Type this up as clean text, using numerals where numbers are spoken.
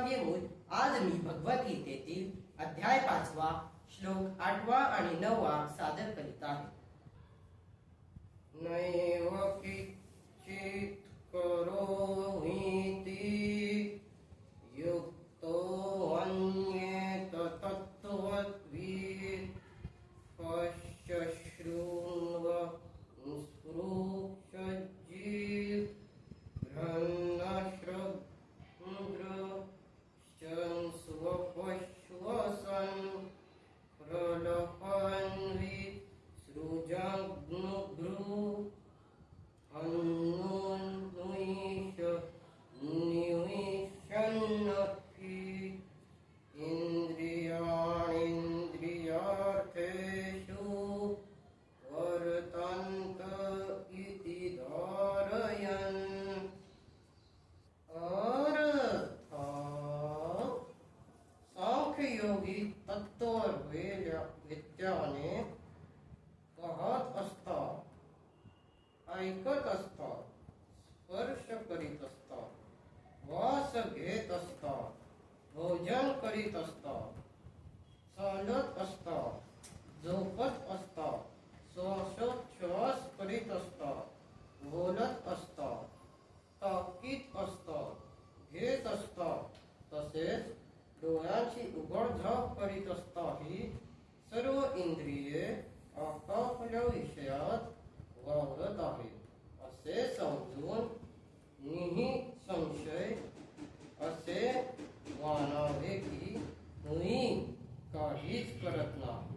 घेऊन आज मी भगवद्गीतेतील अध्याय 5 श्लोक 8 आणि 9 सादर करीत आहे. नैव किंचित् करोमीति युक्तो अन्येत तत्त्ववित् पश्य शृण्व स्पृशज्जीव घ्रन्नश्रद्र स्वपश्वसन् प्रलपन्वित् सृजग्नुभ्रू अन्नुन्नुष्य निविशन्नपि इन्द्रियाणीन्द्रियार्थेषु वर्तन्त इति धारयन्. सांख्य योगी तत्त्वविद्याने पाहत असतात, ऐकत असतात, स्पर्श करीत असतात, वास घेत असतात, भोजन करीत असतात, चालत असतात, झोपत असतात, श्वासोच्छ्वास करीत असतात, बोलत असतात, ताकीत असतात, घेत असतात, तसेच डोळ्याची उघडझाप करीत असतात. ही सर्व इंद्रिये आपापल्या विषयात वावरत आहेत असे समजून निःसंशय असे मानावे की तुम्ही काहीच करत नाही.